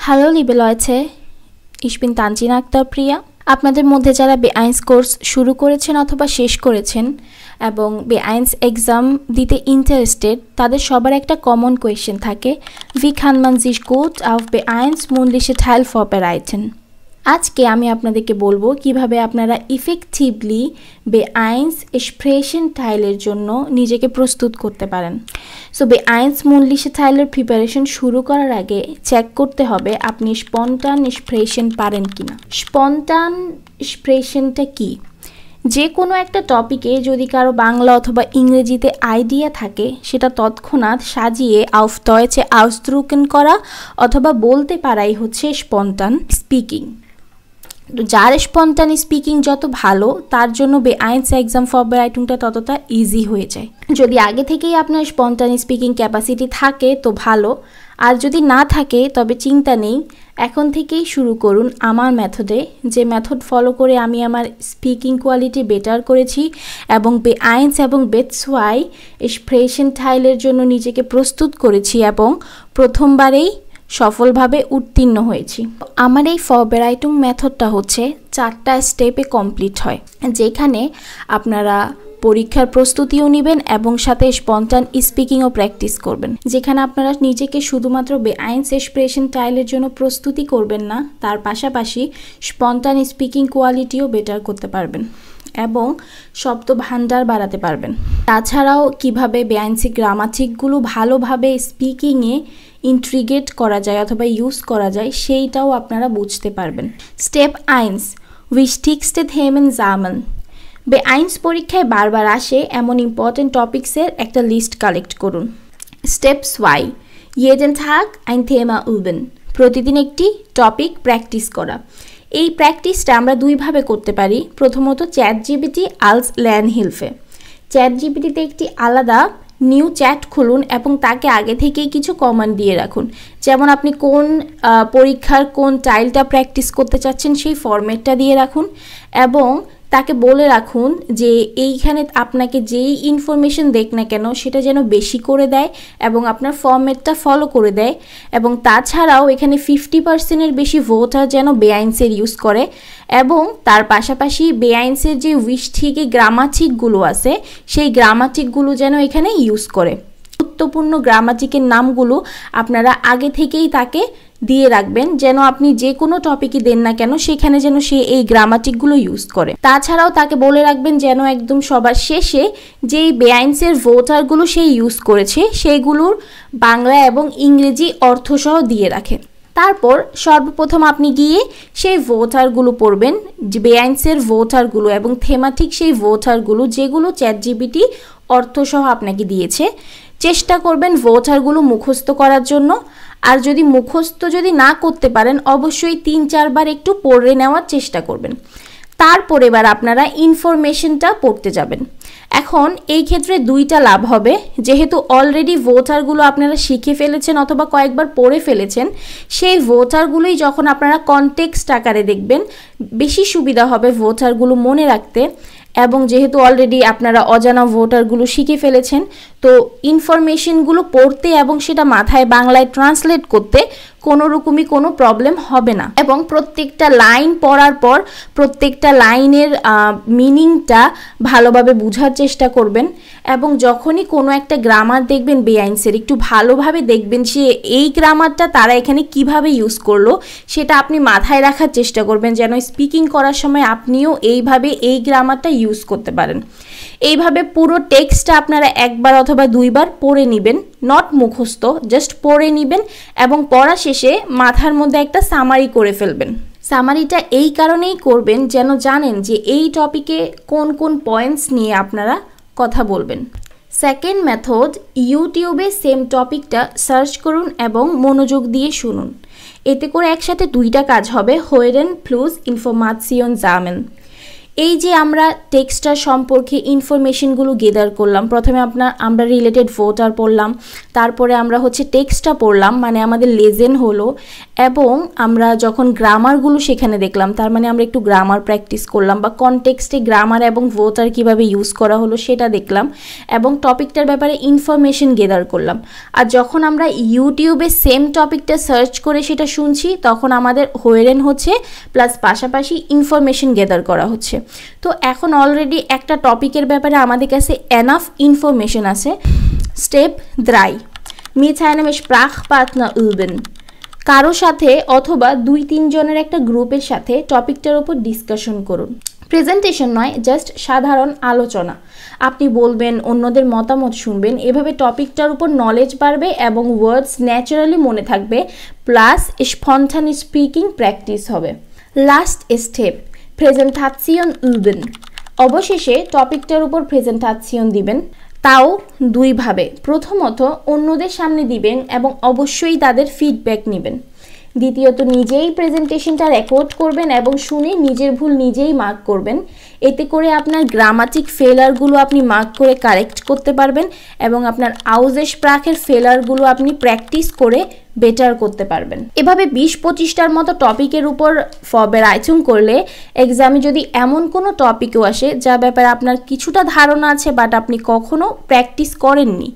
Hallo liebe Leute, ich bin Tanzina Akhtar Priya. আপনাদের মধ্যে যারা B1 কোর্স শুরু করেছেন অথবা শেষ করেছেন এবং B1 এক্সাম দিতে ইন্টারেস্টেড তাদের সবার একটা কমন কোয়েশ্চেন থাকে Wie kann man sich gut auf B1 mündliche Teil vorbereiten? আজকে আমি আপনাদেরকে বলবো কিভাবে আপনারা ইফেক্টিভলি B1 Sprechen Teilের জন্য নিজেকে প্রস্তুত করতে পারেন। সো B1 mündliche Teilের প্রিপারেশন শুরু করার আগে চেক করতে হবে আপনি স্পন্টান এক্সপ্রেশন পারেন কিনা। স্পন্টান এক্সপ্রেশনটা কি? যে কোনো একটা টপিকে যদি কারো বাংলা অথবা ইংরেজিতে আইডিয়া থাকে সেটা তৎক্ষণাৎ সাজিয়ে auf Deutsche ausdrücken করা অথবা বলতে পারাই হচ্ছে স্পন্টান স্পিকিং। যার স্পন্টান স্পিকিং যত ভালো তার জন্য B1 এক্সাম ফরবেরাইটিংটা ততটা ইজি হয়ে যায়। যদি আগে থেকেই আপনার স্পন্টান স্পিকিং ক্যাপাসিটি থাকে তো ভালো, আর যদি না থাকে তবে চিন্তা নেই, এখন থেকেই শুরু করুন আমার মেথডে, যে মেথড ফলো করে আমি আমার স্পিকিং কোয়ালিটি বেটার করেছি এবং B1 এবং B2 এক্সপ্রেশন টাইলের জন্য নিজেকে প্রস্তুত করেছি এবং প্রথমবারেই সফলভাবে উত্তীর্ণ হয়েছি। আমার এই ফরবেরাইটিং মেথডটা হচ্ছে 4টা স্টেপে কমপ্লিট হয়, যেখানে আপনারা পরীক্ষার প্রস্তুতিও নেবেন এবং সাথে স্পন্টান স্পিকিংও প্র্যাকটিস করবেন। যেখানে আপনারা নিজেকে শুধুমাত্র B1 এক্সপ্রেশন টাইলের জন্য প্রস্তুতি করবেন না, তার পাশাপাশি স্পন্টান স্পিকিং কোয়ালিটিও বেটার করতে পারবেন এবং শব্দ ভান্ডার বাড়াতে পারবেন। তাছাড়াও কিভাবে B1 গ্রামাটিকগুলো ভালোভাবে স্পিকিংয়ে ইন্ট্রিগেট করা যায় অথবা ইউজ করা যায় সেইটাও আপনারা বুঝতে পারবেন। Step 1 wichtigste Themen sammeln। B1 পরীক্ষায় বারবার আসে এমন ইম্পর্টেন্ট টপিকসের একটা লিস্ট কালেক্ট করুন। Step 2 jeden Tag ein Thema üben। প্রতিদিন একটি টপিক প্র্যাকটিস করা। এই প্র্যাকটিসটা আমরা দুইভাবে করতে পারি। প্রথমত ChatGPT als Lernhilfe। ChatGPTতে একটি আলাদা নিউ চ্যাট খুলুন এবং তাকে আগে থেকেই কিছু কমান্ড দিয়ে রাখুন। যেমন আপনি কোন পরীক্ষার কোন টাইলটা প্র্যাকটিস করতে চাচ্ছেন সেই ফরম্যাটটা দিয়ে রাখুন এবং তাকে বলে রাখুন যে এইখানে আপনাকে যেই ইনফরমেশন দেখ না কেন সেটা যেন বেশি করে দেয় এবং আপনার ফরম্যাটটা ফলো করে দেয়, এবং তাছাড়াও এখানে 50%-এর বেশি ভোটার যেন B1 ইউজ করে এবং তার পাশাপাশি B1 যে উইশঠিকে গ্রামাটিকগুলো আছে সেই গ্রামাটিকগুলো যেন এখানে ইউজ করে। গুরুত্বপূর্ণ গ্রামাটিকের নামগুলো আপনারা আগে থেকেই তাকে দিয়ে রাখবেন, যেন আপনি যে কোনো টপিকই দেন না কেন সেখানে যেন সে এই গ্রামাটিকগুলো ইউজ করে। তাছাড়াও তাকে বলে রাখবেন যেন একদম সবার শেষে যেই B1 ভোটারগুলো সে ইউজ করেছে সেইগুলোর বাংলা এবং ইংরেজি অর্থসহ দিয়ে রাখে। তারপর সর্বপ্রথম আপনি গিয়ে সেই ভোটারগুলো পড়বেন, B1 ভোটারগুলো এবং থেমাটিক সেই ভোটারগুলো যেগুলো ChatGPT অর্থসহ আপনাকে দিয়েছে। চেষ্টা করবেন ভোটারগুলো মুখস্থ করার জন্য, আর যদি মুখস্থ না করতে পারেন অবশ্যই 3-4 বার একটু পড়ে নেওয়ার চেষ্টা করবেন। তারপর এবার আপনারা ইনফরমেশনটা পড়তে যাবেন। এখন এই ক্ষেত্রে দুইটা লাভ হবে, যেহেতু অলরেডি ভোটারগুলো আপনারা শিখে ফেলেছেন অথবা কয়েকবার পড়ে ফেলেছেন, সেই ভোটারগুলোই যখন আপনারা কনটেক্সট আকারে দেখবেন বেশি সুবিধা হবে ভোটারগুলো মনে রাখতে, এবং যেহেতু অলরেডি আপনারা অজানা ভোটারগুলো শিখে ফেলেছেন তো ইনফরমেশনগুলো পড়তে এবং সেটা মাথায় বাংলায় ট্রান্সলেট করতে কোনো রকমই কোনো প্রবলেম হবে না। এবং প্রত্যেকটা লাইন পড়ার পর প্রত্যেকটা লাইনের মিনিংটা ভালোভাবে বোঝার চেষ্টা করবেন, এবং যখনই কোনো একটা গ্রামার দেখবেন B1 একটু ভালোভাবে দেখবেন সে এই গ্রামারটা তারা এখানে কিভাবে ইউজ করলো সেটা আপনি মাথায় রাখার চেষ্টা করবেন, যেন স্পিকিং করার সময় আপনিও এইভাবে এই গ্রামারটা ইউজ করতে পারেন। এইভাবে পুরো টেক্সটটা আপনারা একবার অথবা 2 বার পড়ে নেবেন, নট মুখস্থ, জাস্ট পড়ে নেবেন এবং পড়া শেষে মাথার মধ্যে একটা সামারি করে ফেলবেন। সামারিটা এই কারণেই করবেন যেন জানেন যে এই টপিকে কোন কোন পয়েন্টস নিয়ে আপনারা কথা বলবেন। সেকেন্ড মেথড, ইউটিউবে সেম টপিকটা সার্চ করুন এবং মনোযোগ দিয়ে শুনুন। এতে করে একসাথে দুইটা কাজ হবে, hören plus Information sammeln। এই যে আমরা টেক্সটার সম্পর্কে ইনফরমেশনগুলো গেদার করলাম, প্রথমে আমরা রিলেটেড ভোটার পড়লাম, তারপরে আমরা টেক্সটটা পড়লাম মানে আমাদের লেজেন হলো, এবং আমরা যখন গ্রামারগুলো সেখানে দেখলাম, তার মানে আমরা একটু গ্রামার প্র্যাকটিস করলাম বা কনটেক্সটে গ্রামার এবং ভোটার কীভাবে ইউজ করা হলো সেটা দেখলাম এবং টপিকটার ব্যাপারে ইনফরমেশন গেদার করলাম। আর যখন আমরা ইউটিউবে সেম টপিকটা সার্চ করে সেটা শুনছি তখন আমাদের হোয়েরেন হচ্ছে প্লাস পাশাপাশি ইনফরমেশন গেদার করা হচ্ছে। তো এখন অলরেডি একটা টপিকের ব্যাপারে আমাদের কাছে এনাফ ইনফরমেশন আছে। Step 3, mit einem Sprachpartner üben। কারো সাথে অথবা 2-3 জনের একটা গ্রুপের সাথে টপিকটার উপর ডিসকাশন করুন। প্রেজেন্টেশন নয়, জাস্ট সাধারণ আলোচনা। আপনি বলবেন, অন্যদের মতামত শুনবেন, এভাবে টপিকটার উপর নলেজ বাড়বে এবং ওয়ার্ডস ন্যাচারালি মনে থাকবে, প্লাস স্পন্টানি স্পিকিং প্র্যাকটিস হবে। Last step, presentation üben। অবশেষে টপিকটার উপর প্রেজেন্টেশন দিবেন, তাও 2 ভাবে। প্রথমত অন্যদের সামনে দিবেন এবং অবশ্যই তাদের ফিডব্যাক নেবেন। দ্বিতীয়ত নিজেই প্রেজেন্টেশনটা রেকর্ড করবেন এবং শুনে নিজের ভুল নিজেই মার্ক করবেন। এতে করে আপনার গ্রামাটিক ফেলারগুলো আপনি মার্ক করে কারেক্ট করতে পারবেন এবং আপনার আউজেসপ্রাখের ফেলারগুলো আপনি প্র্যাকটিস করে বেটার করতে পারবেন। এভাবে 20-25টার মতো টপিকের উপর ফরবেরাইটিং করলে এক্সামে যদি এমন কোনো টপিকও আসে যা ব্যাপারে আপনার কিছুটা ধারণা আছে বাট আপনি কখনো প্র্যাকটিস করেননি,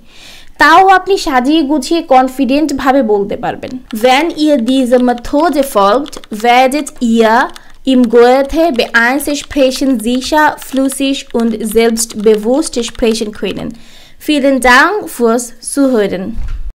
তাও আপনি সাজিয়ে গুছিয়ে কনফিডেন্টভাবে বলতে পারবেন। Wenn ihr diese Methode folgt, werdet ihr im Gute B1 sprechen sicher, flüssig und selbstbewusst sprechen können. Vielen Dank fürs Zuhören.